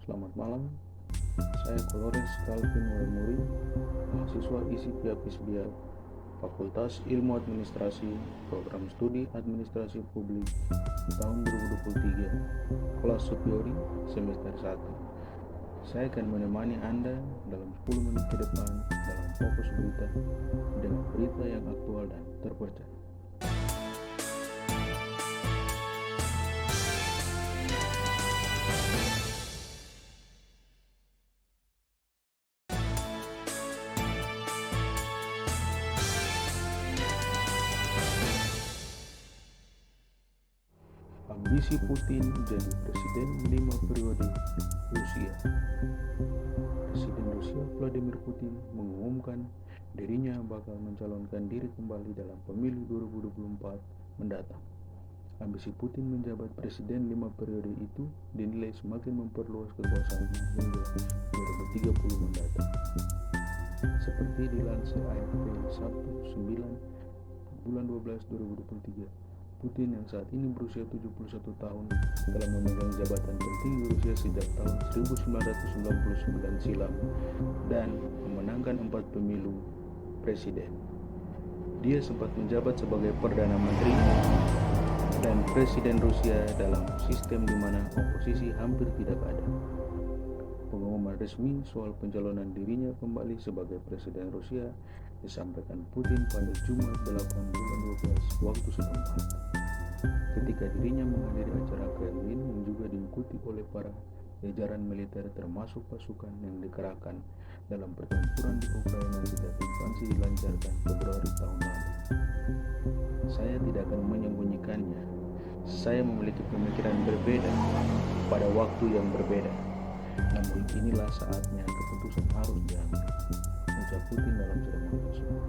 Selamat malam, saya Kolores Calvin Waimuri, mahasiswa isi Visbia Fakultas Ilmu Administrasi, Program Studi Administrasi Publik tahun 2023, kelas Superiori semester 1. Saya akan menemani Anda dalam 10 menit ke depan dalam fokus berita dengan berita yang aktual dan terpercaya. Ambisi Putin jadi presiden 5 periode Rusia. Presiden Rusia Vladimir Putin mengumumkan dirinya bakal mencalonkan diri kembali dalam pemilu 2024 mendatang. Ambisi Putin menjabat presiden 5 periode itu dinilai semakin memperluas kekuasaannya hingga 2030 mendatang. Seperti dilansir AFP Sabtu 9 bulan 12 2023, Putin yang saat ini berusia 71 tahun telah memegang jabatan tertinggi Rusia sejak tahun 1999 silam dan memenangkan 4 pemilu presiden. Dia sempat menjabat sebagai Perdana Menteri dan Presiden Rusia dalam sistem di mana oposisi hampir tidak ada. Pengumuman resmi soal pencalonan dirinya kembali sebagai Presiden Rusia disampaikan Putin pada Jumat 8 bulan 12 waktu setempat, ketika dirinya menghadiri acara Kremlin yang juga diikuti oleh para jajaran militer termasuk pasukan yang dikerahkan dalam pertempuran di Ukraina sejak invasi dilancarkan Februari tahun lalu. Saya tidak akan menyembunyikannya, saya memiliki pemikiran berbeda pada waktu yang berbeda. Namun inilah saatnya keputusan harus diambil, ucap Putin dalam ceramah tersebut.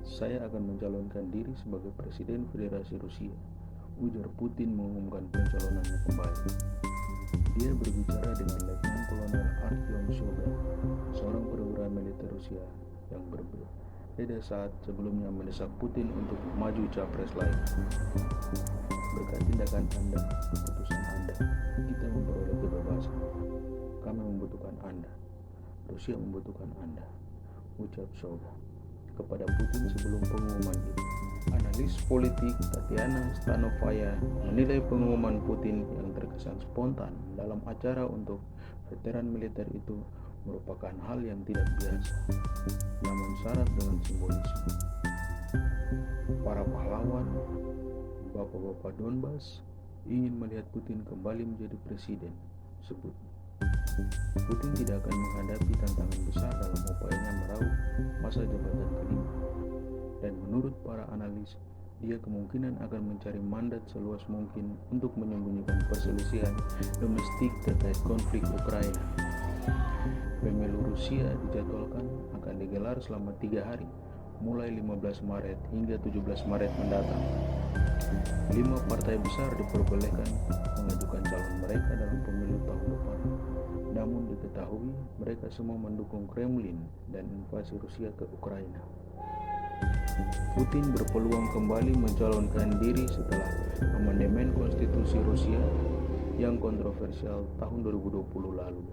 Saya akan mencalonkan diri sebagai Presiden Federasi Rusia, ujar Putin mengumumkan pencalonannya kembali. Dia berbicara dengan Letnan Kolonel Artyom Shogun, seorang perwira militer Rusia yang berbeda saat sebelumnya mendesak Putin untuk maju capres lain. Berkat tindakan Anda, keputusan Anda, kita memperoleh kebebasan. Kami membutuhkan Anda. Rusia membutuhkan Anda, ucap Shogun kepada Putin sebelum pengumuman itu. Analis politik Tatiana Stanovaya menilai pengumuman Putin yang terkesan spontan dalam acara untuk veteran militer itu merupakan hal yang tidak biasa, namun syarat dengan simbolisme. Para pahlawan, bapak-bapak Donbas, ingin melihat Putin kembali menjadi presiden, sebut. Putin tidak akan menghadapi tantangan besar dalam upayanya meraup masa jabatan kelima, dan menurut para analis, dia kemungkinan akan mencari mandat seluas mungkin untuk menyembunyikan perselisihan domestik terkait konflik Ukraina. Pemilu Rusia dijadwalkan akan digelar selama 3 hari, mulai 15 Maret hingga 17 Maret mendatang. 5 partai besar diperbolehkan mengajukan calon mereka dalam pemilu tahun depan. Namun diketahui mereka semua mendukung Kremlin dan invasi Rusia ke Ukraina. Putin berpeluang kembali mencalonkan diri setelah amandemen konstitusi Rusia yang kontroversial tahun 2020 lalu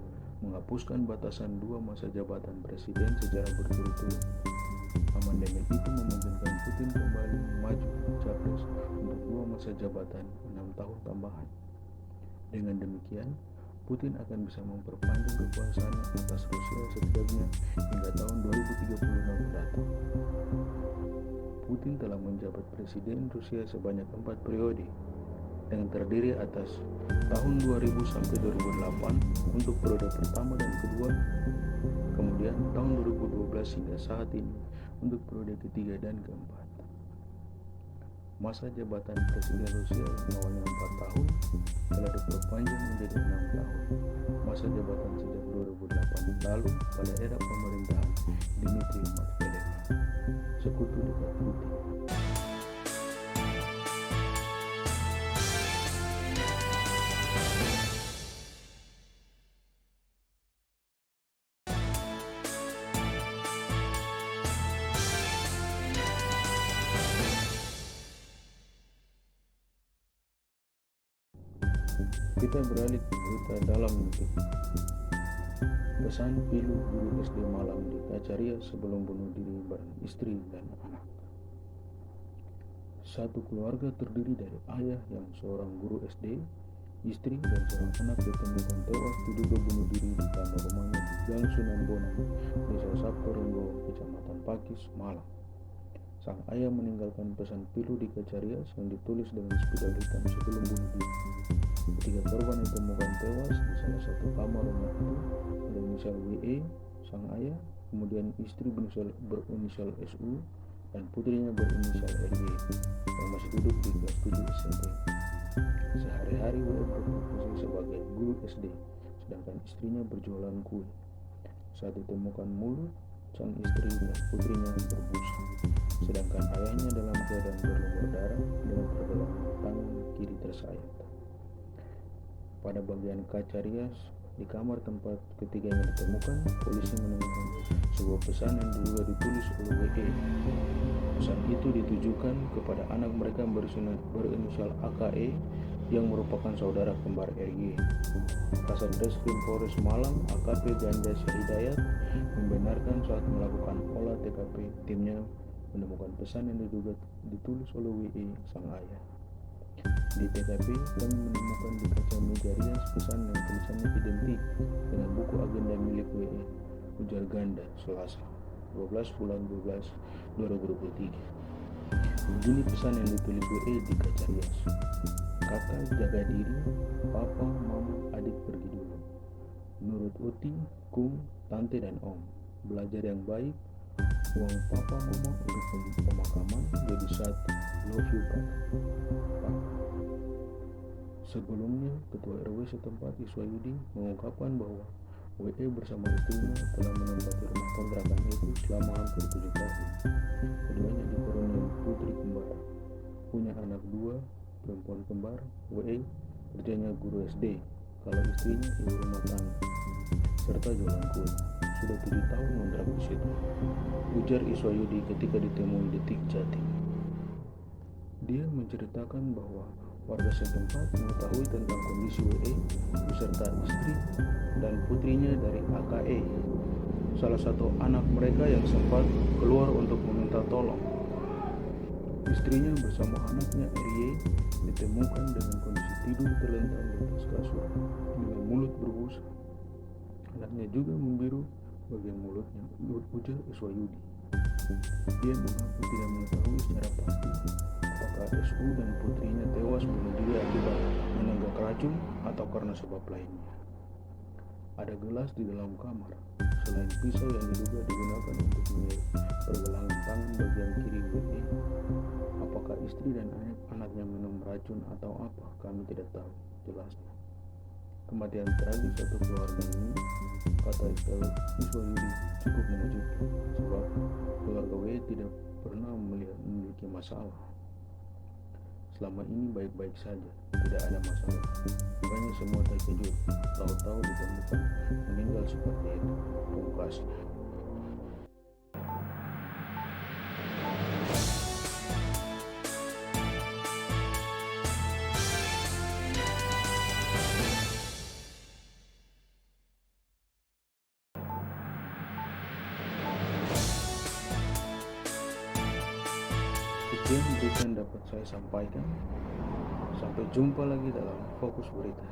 menghapuskan batasan 2 masa jabatan presiden secara berturut-turut. Amandemen itu memungkinkan Putin kembali maju capres untuk 2 masa jabatan 6 tahun tambahan. Dengan demikian, Putin akan bisa memperpanjang kekuasaannya atas Rusia setidaknya hingga tahun 2036 mendatang. Putin telah menjabat presiden Rusia sebanyak 4 periode yang terdiri atas tahun 2000 sampai 2008 untuk periode pertama dan kedua, kemudian tahun 2012 hingga saat ini untuk periode ketiga dan keempat. Masa jabatan presiden Rusia yang awalnya 4 tahun telah diperpanjang menjadi 6 tahun. Masa jabatan sejak 2008 lalu pada era pemerintahan Dmitry Medvedev, sekutu dekat Putin. Kita beralih ke berita dalam negeri. Pesan pilu guru SD Malang di Kacaria sebelum bunuh diri bareng istri dan anak. Satu keluarga terdiri dari ayah yang seorang guru SD, istri dan seorang anak ditemukan tewas diduga bunuh diri di kamar rumahnya di Gang Sunan Bonang, Desa Sabtoringgo, Kecamatan Pakis, Malang. Sang ayah meninggalkan pesan pilu di Kacarias yang ditulis dengan spidol hitam sebelum bunuh diri. Ketiga korban ditemukan tewas di salah satu kamar rumah itu berinisial WE, sang ayah, kemudian istri berinisial SU, dan putrinya berinisial RY yang masih duduk di kelas 7 SMP. Sehari-hari WE berprofesi sebagai guru SD, sedangkan istrinya berjualan kue. Saat ditemukan mulut, sang istri dan putrinya berbusa, sedangkan ayahnya dalam keadaan berlumur darah dengan pergelangan tangan kiri tersayat. Pada bagian kaca rias di kamar tempat ketiganya ditemukan, polisi menemukan sebuah pesan yang diduga ditulis oleh WE. Pesan itu ditujukan kepada anak mereka berinisial AKE yang merupakan saudara kembar RY. Kasat Reskrim Polres Malang AKP Ganda Syahidayat membenarkan saat melakukan olah TKP, timnya menemukan pesan yang diduga ditulis oleh WE, sang ayah. Di TKP, kami menemukan di kaca meja rias pesan yang tulisannya identik dengan buku agenda milik WE, ujar Ganda, Selasa, 12 bulan 12, 2023. Begini pesan yang ditulis WE di kaca rias. Kakak jaga diri, papa, mama, adik pergi dulu. Menurut Uti, Kung, Tante dan Om, belajar yang baik, uang papa mama untuk pemakaman jadi satu. Love you Kak. Sebelumnya, Ketua RW setempat Iswayudi mengungkapkan bahwa WE bersama istrinya telah menempati rumah kontrakan itu selama hampir 7 tahun. Keduanya dikaruniai putri kembar, punya anak 2 perempuan kembar. WE kerjanya guru SD, kalau istrinya ibu rumah tangga, serta jualan kue. Sudah 7 tahun ngontrak di situ, ujar Iswayudi ketika ditemui Detik Jatim. Dia menceritakan bahwa warga setempat mengetahui tentang kondisi WE beserta istri dan putrinya dari AKE, salah satu anak mereka yang sempat keluar untuk meminta tolong. Istrinya bersama anaknya RY ditemukan dengan kondisi tidur terlentang di atas kasur dengan mulut berbusa. Anaknya juga membiru bagian mulutnya, ujar Iswayudi. Dia mengaku tidak mengetahui secara pasti apakah SU dan putrinya tewas bunuh diri akibat menenggak racun atau karena sebab lainnya. Ada gelas di dalam kamar, selain pisau yang diduga digunakan untuk menyerang pergelangan tangan bagian kiri WE. Apakah istri dan anaknya minum racun atau apa, kami tidak tahu, jelasnya. Kematian tragis satu keluarga ini, kata Iswayudi, cukup mengejutkan, sebab keluarga WE tidak pernah memiliki masalah. Selama ini baik-baik saja, tidak ada masalah. Makanya semua terkejut, tahu-tahu ditemukan meninggal seperti itu, pungkasnya. Sekian berita yang dapat saya sampaikan. Sampai jumpa lagi dalam Fokus Berita.